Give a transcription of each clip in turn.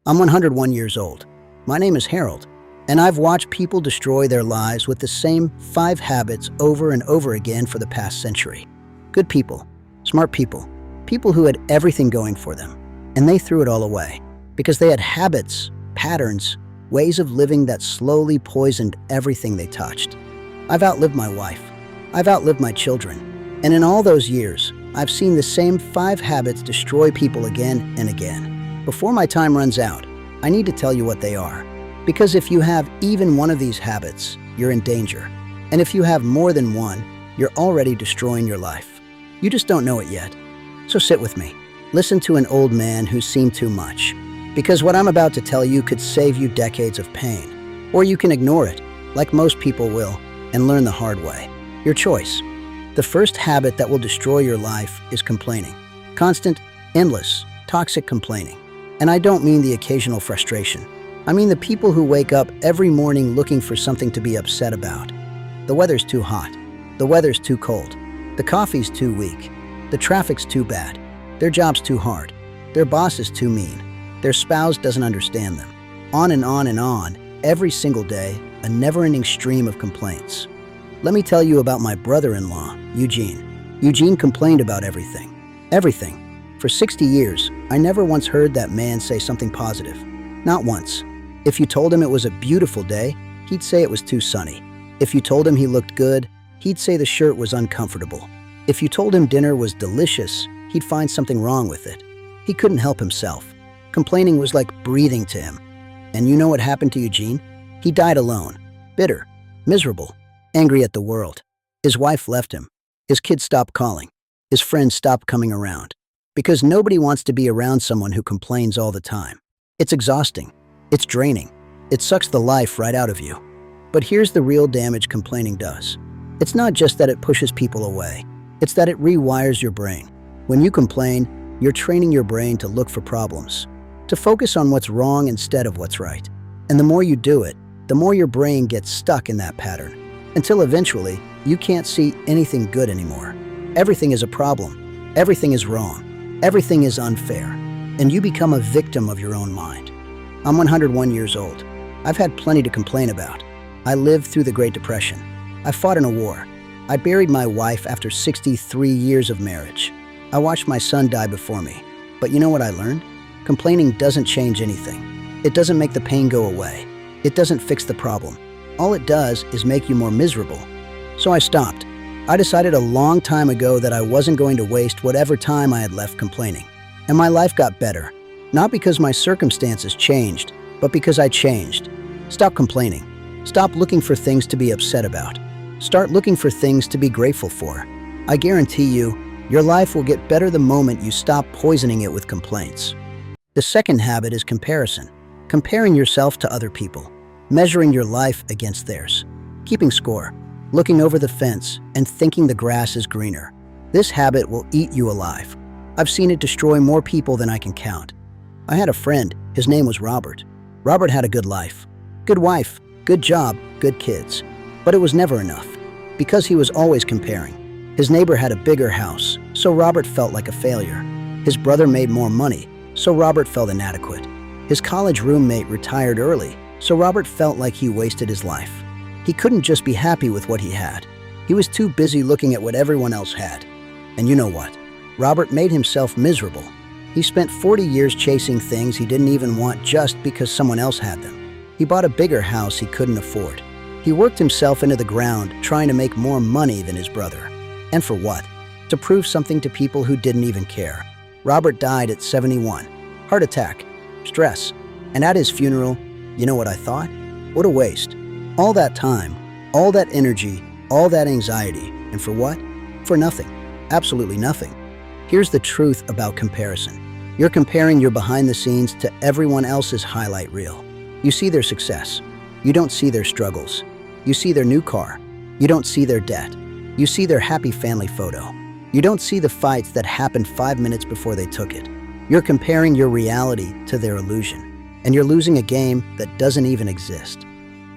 I'm 101 years old. My name is Harold, and I've watched people destroy their lives with the same 5 habits over and over again for the past century. Good people, smart people, people who had everything going for them, and they threw it all away because they had habits, patterns, ways of living that slowly poisoned everything they touched. I've outlived my wife. I've outlived my children. And in all those years, I've seen the same 5 habits destroy people again and again. Before my time runs out, I need to tell you what they are. Because if you have even one of these habits, you're in danger. And if you have more than one, you're already destroying your life. You just don't know it yet. So sit with me. Listen to an old man who's seen too much. Because what I'm about to tell you could save you decades of pain. Or you can ignore it, like most people will, and learn the hard way. Your choice. The first habit that will destroy your life is complaining. Constant, endless, toxic complaining. And I don't mean the occasional frustration. I mean the people who wake up every morning looking for something to be upset about. The weather's too hot. The weather's too cold. The coffee's too weak. The traffic's too bad. Their job's too hard. Their boss is too mean. Their spouse doesn't understand them. On and on and on, every single day, a never-ending stream of complaints. Let me tell you about my brother-in-law, Eugene. Eugene complained about everything. Everything. For 60 years, I never once heard that man say something positive. Not once. If you told him it was a beautiful day, he'd say it was too sunny. If you told him he looked good, he'd say the shirt was uncomfortable. If you told him dinner was delicious, he'd find something wrong with it. He couldn't help himself. Complaining was like breathing to him. And you know what happened to Eugene? He died alone, bitter, miserable, angry at the world. His wife left him. His kids stopped calling. His friends stopped coming around. Because nobody wants to be around someone who complains all the time. It's exhausting. It's draining. It sucks the life right out of you. But here's the real damage complaining does. It's not just that it pushes people away. It's that it rewires your brain. When you complain, you're training your brain to look for problems, to focus on what's wrong instead of what's right. And the more you do it, the more your brain gets stuck in that pattern, until eventually, you can't see anything good anymore. Everything is a problem. Everything is wrong. Everything is unfair. And you become a victim of your own mind. I'm 101 years old. I've had plenty to complain about. I lived through the Great Depression. I fought in a war. I buried my wife after 63 years of marriage. I watched my son die before me. But you know what I learned? Complaining doesn't change anything. It doesn't make the pain go away. It doesn't fix the problem. All it does is make you more miserable. So I stopped. I decided a long time ago that I wasn't going to waste whatever time I had left complaining. And my life got better. Not because my circumstances changed, but because I changed. Stop complaining. Stop looking for things to be upset about. Start looking for things to be grateful for. I guarantee you, your life will get better the moment you stop poisoning it with complaints. The second habit is comparison. Comparing yourself to other people. Measuring your life against theirs. Keeping score. Looking over the fence and thinking the grass is greener. This habit will eat you alive. I've seen it destroy more people than I can count. I had a friend, his name was Robert. Robert had a good life. Good wife, good job, good kids. But it was never enough, because he was always comparing. His neighbor had a bigger house, so Robert felt like a failure. His brother made more money, so Robert felt inadequate. His college roommate retired early, so Robert felt like he wasted his life. He couldn't just be happy with what he had. He was too busy looking at what everyone else had. And you know what? Robert made himself miserable. He spent 40 years chasing things he didn't even want just because someone else had them. He bought a bigger house he couldn't afford. He worked himself into the ground trying to make more money than his brother. And for what? To prove something to people who didn't even care. Robert died at 71. Heart attack. Stress. And at his funeral, you know what I thought? What a waste. All that time, all that energy, all that anxiety, and for what? For nothing. Absolutely nothing. Here's the truth about comparison. You're comparing your behind the scenes to everyone else's highlight reel. You see their success. You don't see their struggles. You see their new car. You don't see their debt. You see their happy family photo. You don't see the fights that happened 5 minutes before they took it. You're comparing your reality to their illusion. And you're losing a game that doesn't even exist.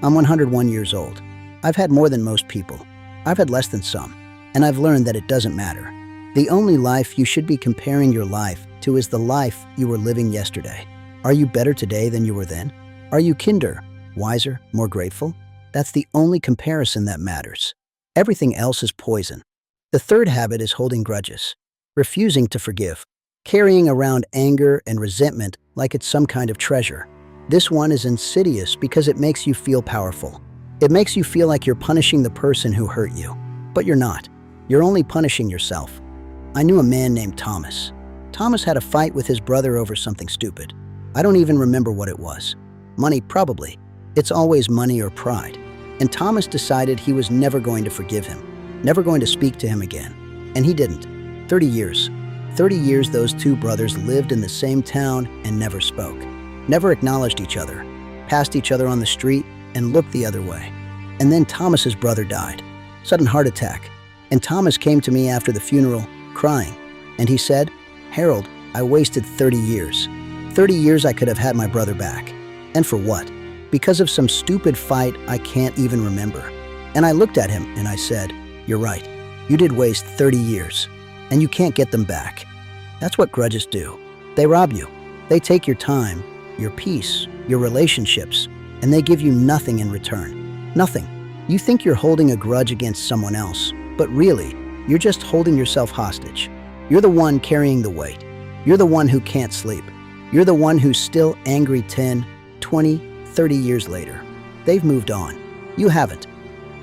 I'm 101 years old. I've had more than most people. I've had less than some. And I've learned that it doesn't matter. The only life you should be comparing your life to is the life you were living yesterday. Are you better today than you were then? Are you kinder, wiser, more grateful? That's the only comparison that matters. Everything else is poison. The third habit is holding grudges, refusing to forgive, carrying around anger and resentment like it's some kind of treasure. This one is insidious because it makes you feel powerful. It makes you feel like you're punishing the person who hurt you. But you're not. You're only punishing yourself. I knew a man named Thomas. Thomas had a fight with his brother over something stupid. I don't even remember what it was. Money, probably. It's always money or pride. And Thomas decided he was never going to forgive him, never going to speak to him again. And he didn't. 30 years. 30 years those two brothers lived in the same town and never spoke, never acknowledged each other, passed each other on the street and looked the other way. And then Thomas's brother died. Sudden heart attack. And Thomas came to me after the funeral, crying. And he said, "Harold, I wasted 30 years. 30 years I could have had my brother back. And for what? Because of some stupid fight I can't even remember." And I looked at him and I said, "You're right. You did waste 30 years. And you can't get them back." That's what grudges do. They rob you. They take your time, your peace, your relationships, and they give you nothing in return. Nothing. You think you're holding a grudge against someone else, but really, you're just holding yourself hostage. You're the one carrying the weight. You're the one who can't sleep. You're the one who's still angry 10, 20, 30 years later. They've moved on. You haven't.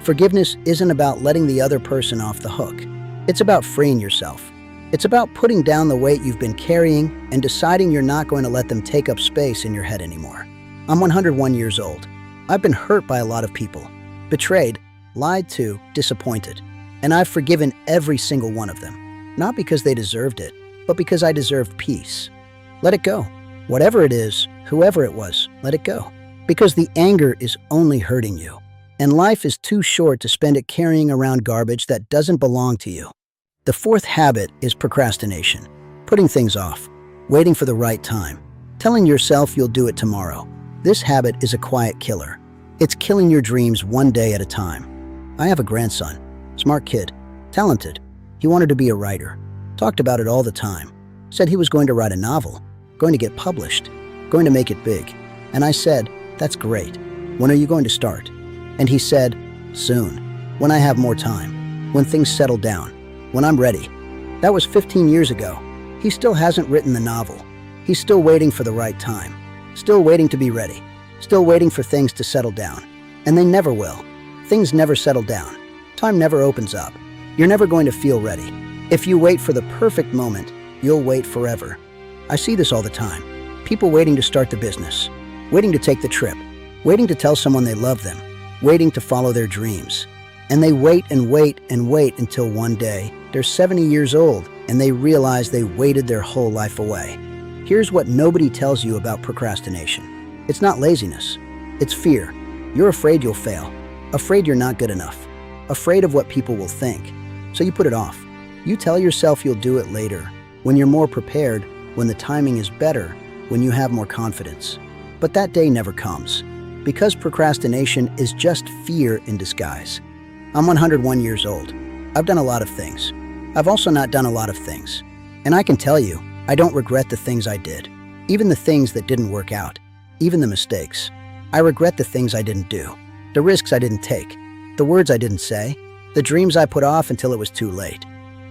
Forgiveness isn't about letting the other person off the hook. It's about freeing yourself. It's about putting down the weight you've been carrying and deciding you're not going to let them take up space in your head anymore. I'm 101 years old. I've been hurt by a lot of people, betrayed, lied to, disappointed. And I've forgiven every single one of them. Not because they deserved it, but because I deserved peace. Let it go. Whatever it is, whoever it was, let it go. Because the anger is only hurting you. And life is too short to spend it carrying around garbage that doesn't belong to you. The fourth habit is procrastination. Putting things off. Waiting for the right time. Telling yourself you'll do it tomorrow. This habit is a quiet killer. It's killing your dreams one day at a time. I have a grandson. Smart kid. Talented. He wanted to be a writer. Talked about it all the time. Said he was going to write a novel. Going to get published. Going to make it big. And I said, "That's great. When are you going to start?" And he said, "Soon. When I have more time. When things settle down. When I'm ready." That was 15 years ago. He still hasn't written the novel. He's still waiting for the right time. Still waiting to be ready. Still waiting for things to settle down. And they never will. Things never settle down. Time never opens up. You're never going to feel ready. If you wait for the perfect moment, you'll wait forever. I see this all the time. People waiting to start the business. Waiting to take the trip. Waiting to tell someone they love them. Waiting to follow their dreams. And they wait and wait and wait until one day they're 70 years old and they realize they waited their whole life away. Here's what nobody tells you about procrastination. It's not laziness. It's fear. You're afraid you'll fail. Afraid you're not good enough. Afraid of what people will think. So you put it off. You tell yourself you'll do it later, when you're more prepared, when the timing is better, when you have more confidence. But that day never comes. Because procrastination is just fear in disguise. I'm 101 years old. I've done a lot of things. I've also not done a lot of things. And I can tell you, I don't regret the things I did. Even the things that didn't work out. Even the mistakes. I regret the things I didn't do. The risks I didn't take. The words I didn't say. The dreams I put off until it was too late.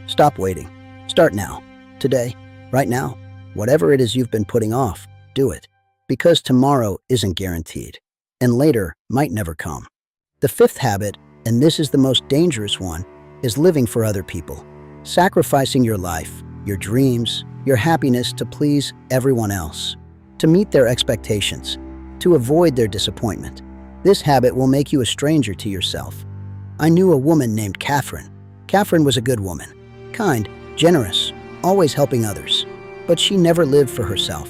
Stop waiting. Start now. Today. Right now. Whatever it is you've been putting off, do it. Because tomorrow isn't guaranteed. And later might never come. The fifth habit, and this is the most dangerous one, is living for other people. Sacrificing your life, your dreams, your happiness to please everyone else. To meet their expectations. To avoid their disappointment. This habit will make you a stranger to yourself. I knew a woman named Catherine. Catherine was a good woman. Kind, generous, always helping others. But she never lived for herself.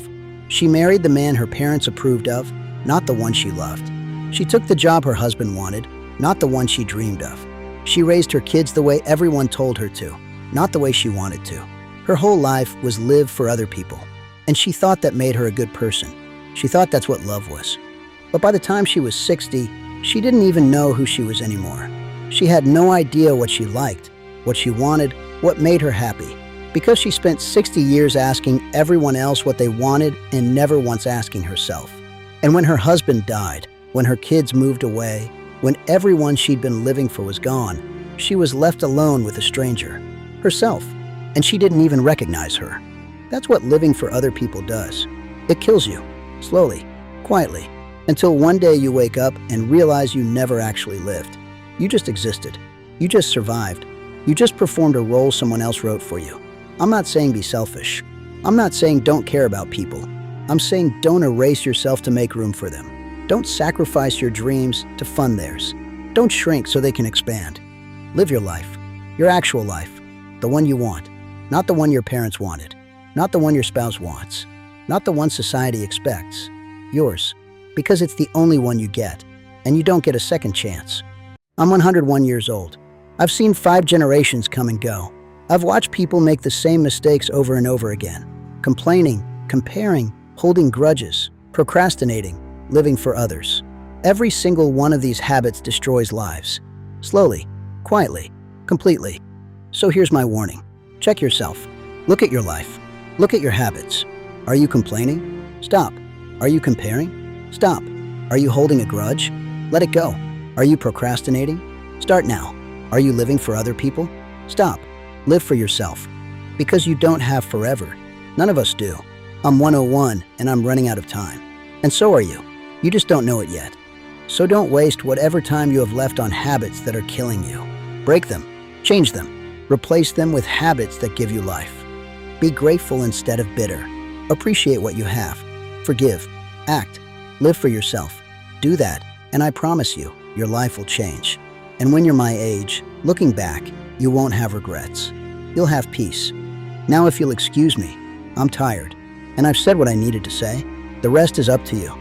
She married the man her parents approved of, not the one she loved. She took the job her husband wanted, not the one she dreamed of. She raised her kids the way everyone told her to, not the way she wanted to. Her whole life was live for other people. And she thought that made her a good person. She thought that's what love was. But by the time she was 60, she didn't even know who she was anymore. She had no idea what she liked, what she wanted, what made her happy. Because she spent 60 years asking everyone else what they wanted and never once asking herself. And when her husband died, when her kids moved away, when everyone she'd been living for was gone, she was left alone with a stranger, herself, and she didn't even recognize her. That's what living for other people does. It kills you, slowly, quietly, until one day you wake up and realize you never actually lived. You just existed. You just survived. You just performed a role someone else wrote for you. I'm not saying be selfish. I'm not saying don't care about people. I'm saying don't erase yourself to make room for them. Don't sacrifice your dreams to fund theirs. Don't shrink so they can expand. Live your life, your actual life, the one you want, not the one your parents wanted, not the one your spouse wants, not the one society expects. Yours, because it's the only one you get, and you don't get a second chance. I'm 101 years old. I've seen 5 generations come and go. I've watched people make the same mistakes over and over again, complaining, comparing, holding grudges, procrastinating, living for others. Every single one of these habits destroys lives. Slowly, quietly, completely. So here's my warning. Check yourself. Look at your life. Look at your habits. Are you complaining? Stop. Are you comparing? Stop. Are you holding a grudge? Let it go. Are you procrastinating? Start now. Are you living for other people? Stop. Live for yourself. Because you don't have forever. None of us do. I'm 101 and I'm running out of time. And so are you. You just don't know it yet. So don't waste whatever time you have left on habits that are killing you. Break them. Change them. Replace them with habits that give you life. Be grateful instead of bitter. Appreciate what you have. Forgive. Act. Live for yourself. Do that, and I promise you, your life will change. And when you're my age, looking back, you won't have regrets. You'll have peace. Now, if you'll excuse me, I'm tired, and I've said what I needed to say. The rest is up to you.